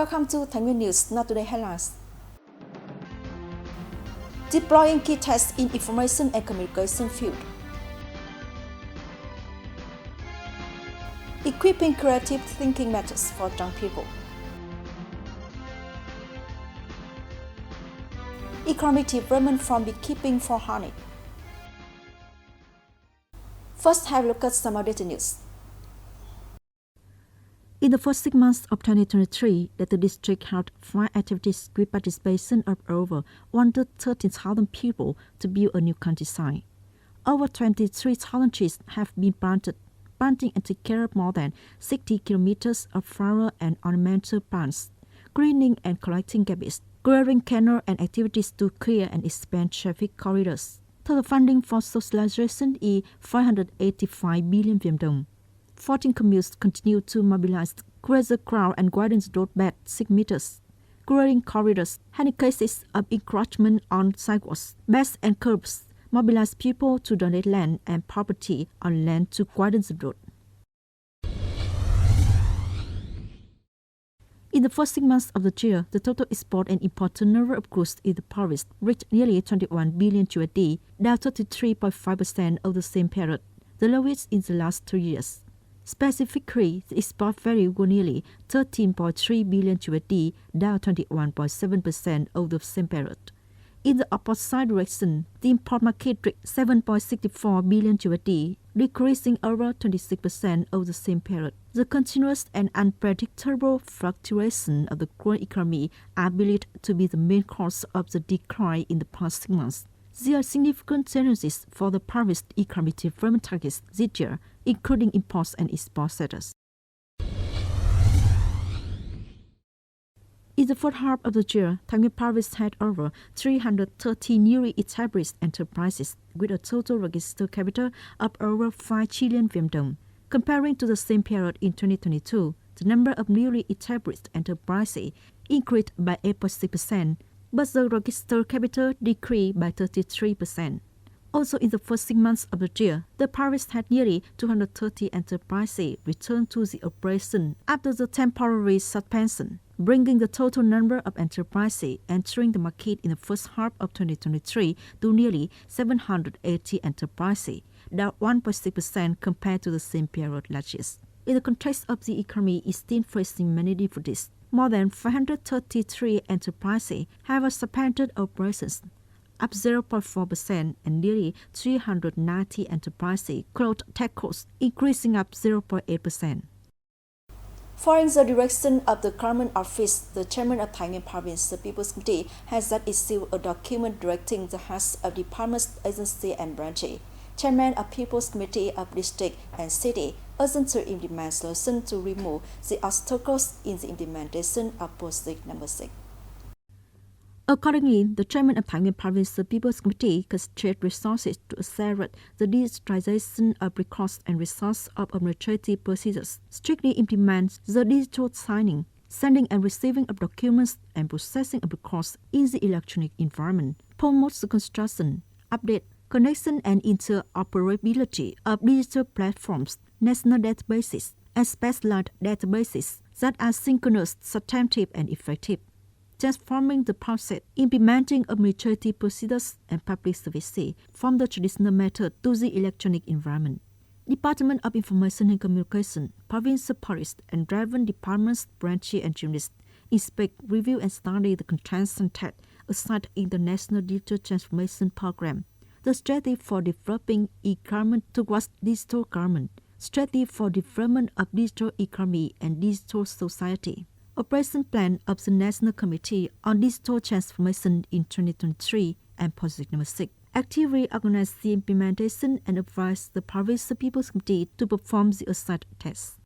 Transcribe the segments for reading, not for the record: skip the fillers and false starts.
Welcome to Thái Nguyên News. Now today headlines. Deploying key tests in information and communication field. Equipping creative thinking methods for young people. Economic development from beekeeping for honey. First, have a look at some other news. In the first 6 months of 2023, the district held 5 activities with participation of over 113,000 people to build a new countryside. Over 23,000 trees have been planted, planting and take care of more than 60 kilometers of flower and ornamental plants, greening and collecting garbage, clearing canal and activities to clear and expand traffic corridors. Total funding for socialization is 585 billion Vietnam đồng. 14 communes continue to mobilize greater crowd and widen the road bed 6 meters, clearing corridors, handling cases of encroachment on sidewalks, beds and curbs, mobilize people to donate land and property on land to widen the road. In the first 6 months of the year, the total export and import turnover of goods in the province reached nearly 21 billion USD, down 33.5% over the same period, the lowest in the last 2 years. Specifically, the export value was nearly 13.3 billion USD, down 21.7% over the same period. In the opposite direction, the import market reached 7.64 billion USD, decreasing over 26% over the same period. The continuous and unpredictable fluctuation of the global economy are believed to be the main cause of the decline in the past 6 months. There are significant challenges for the province's economic development targets this year, including imports and export sectors. In the first half of the year, Thái Nguyên province had over 330 newly established enterprises with a total registered capital of over 5 trillion Vietnam đồng. Comparing to the same period in 2022, the number of newly established enterprises increased by 8.6%, but the registered capital decreased by 33%. Also, in the first 6 months of the year, the province had nearly 230 enterprises return to the operation after the temporary suspension, bringing the total number of enterprises entering the market in the first half of 2023 to nearly 780 enterprises, down 1.6% compared to the same period last year. In the context of the economy is still facing many difficulties, more than 533 enterprises have suspended operations, up 0.4%, and nearly 390 enterprises closed tech courses, increasing up 0.8%. Following the direction of the Government Office, the Chairman of Thái Nguyên Province, the People's Committee, has just issued a document directing the heads of departments, agencies, and branches. Chairman of People's Committee of District and City urgent to implement solutions to remove the obstacles in the implementation of Project Number 6. Accordingly, the Chairman of Thái Nguyên Province, the People's Committee, concentrated resources to accelerate the digitalization of records and results of administrative procedures, strictly implement the digital signing, sending and receiving of documents, and processing of records in the electronic environment, promote the construction, update, connection, and interoperability of digital platforms, national databases, and specialized databases that are synchronous, substantive, and effective, transforming the process, implementing administrative procedures and public services from the traditional method to the electronic environment. Department of Information and Communication, Provincial Police, and relevant departments, branches, and units inspect, review, and study the contents and text assigned in the National Digital Transformation Program, the strategy for developing e-government towards digital government, strategy for development of digital economy and digital society, operation plan of the National Committee on Digital Transformation in 2023, and Project Number 6. Actively organize the implementation and advise the Provincial People's Committee to perform the assigned tests.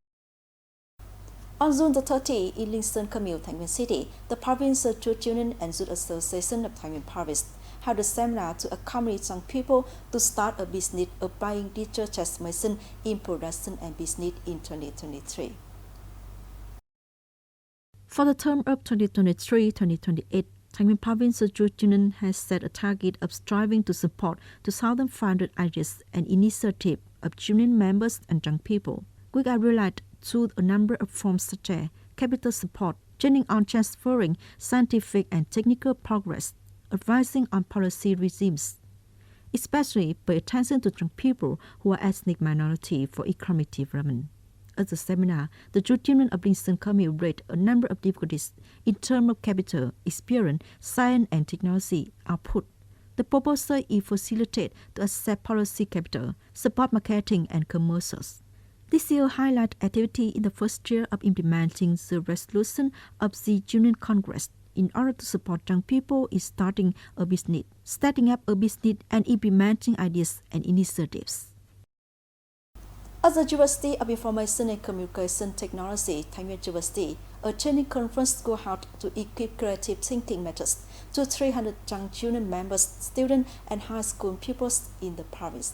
On June 30, in Linson Commune, Thái Nguyên City, the Provincial Youth Union and Youth Association of Thái Nguyên Province held a seminar to accompany young people to start a business applying digital transformation in production and business in 2023. For the term of 2023-2028, Thái Nguyên Provincial Youth Union has set a target of striving to support 2,500 ideas and initiatives of union members and young people, which are realized through a number of forms such as capital support, training on transferring scientific and technical progress, advising on policy regimes. Especially pay attention to young people who are ethnic minority for economic development. At the seminar, the youth union of Lincoln Commune raised a number of difficulties in terms of capital, experience, science and technology output. The proposal is facilitate to accept policy capital, support marketing and commercials. This year highlight activity in the first year of implementing the resolution of the Union Congress in order to support young people in starting a business, setting up a business and implementing ideas and initiatives. At the University of Information and Communication Technology, Thái University, a training conference goes out to equip creative thinking methods to 300 young union members, students, and high school pupils in the province.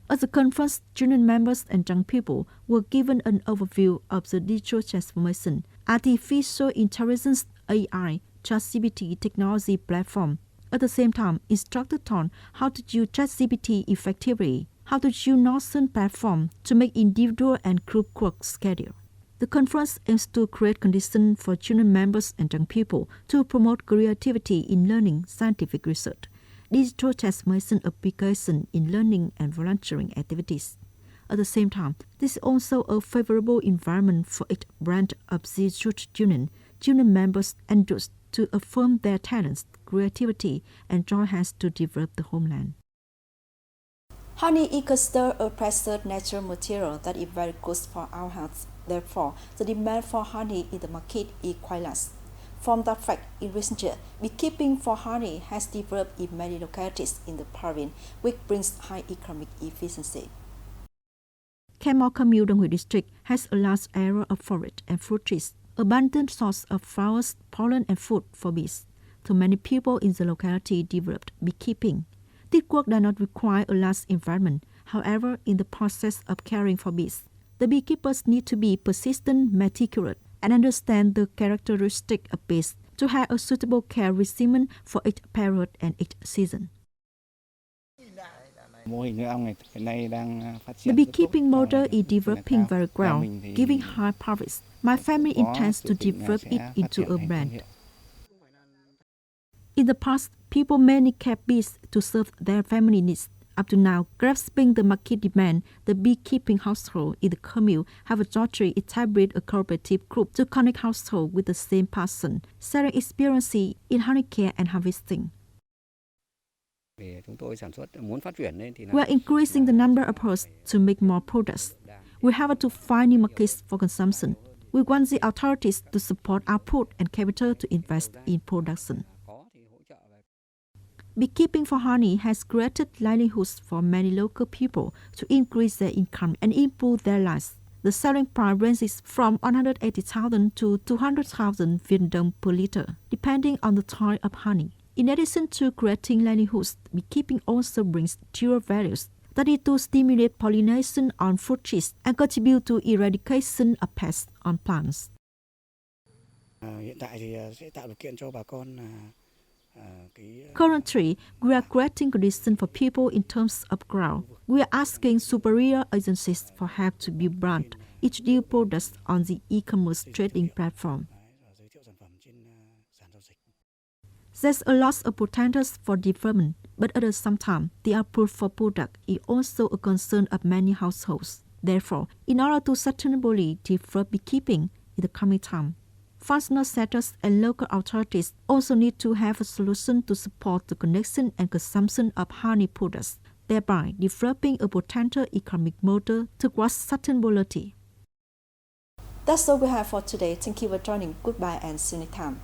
At the conference, union members and young people were given an overview of the digital transformation, artificial intelligence AI, ChatGPT technology platform. At the same time, instructed on how to use ChatGPT effectively, how to use Notion platform to make individual and group work schedule. The conference aims to create conditions for union members and young people to promote creativity in learning, scientific research, digital transformation application in learning and volunteering activities. At the same time, this is also a favorable environment for each branch of the youth union members and youth to affirm their talents, creativity, and join hands to develop the homeland. Honey is considered a precious natural material that is very good for our health. Therefore, the demand for honey in the market is quite large. From that fact, in recent years, beekeeping for honey has developed in many localities in the province, which brings high economic efficiency. Camel Commune Đông Hủy District has a large area of forest and fruit trees, abundant source of flowers, pollen, and food for bees. So many people in the locality developed beekeeping. This work does not require a large environment. However, in the process of caring for bees, the beekeepers need to be persistent, meticulous, and understand the characteristics of bees to have a suitable care regimen for each period and each season. The beekeeping model is developing very well, giving high profits. My family intends to develop it into a brand. In the past, people mainly kept bees to serve their family needs. Up to now, grasping the market demand, the beekeeping household in the commune have jointly established a cooperative group to connect households with the same passion, sharing experience in honey care and harvesting. We are increasing the number of hosts to make more products. We have to find new markets for consumption. We want the authorities to support output and capital to invest in production. Beekeeping for honey has created livelihoods for many local people to increase their income and improve their lives. The selling price ranges from 180,000 to 200,000 Viet Dong per liter, depending on the type of honey. In addition to creating livelihoods, beekeeping also brings dual values, that is to stimulate pollination on fruit trees and contribute to eradication of pests on plants. Currently, we are creating conditions for people in terms of growth. We are asking superior agencies for help to build brand, introduce products on the e-commerce trading platform. There's a lot of potential for development, but at the same time, the output for product is also a concern of many households. Therefore, in order to sustainably develop beekeeping in the coming time, functional sectors and local authorities also need to have a solution to support the connection and consumption of honey products, thereby developing a potential economic model towards sustainability. That's all we have for today. Thank you for joining. Goodbye and see you next time.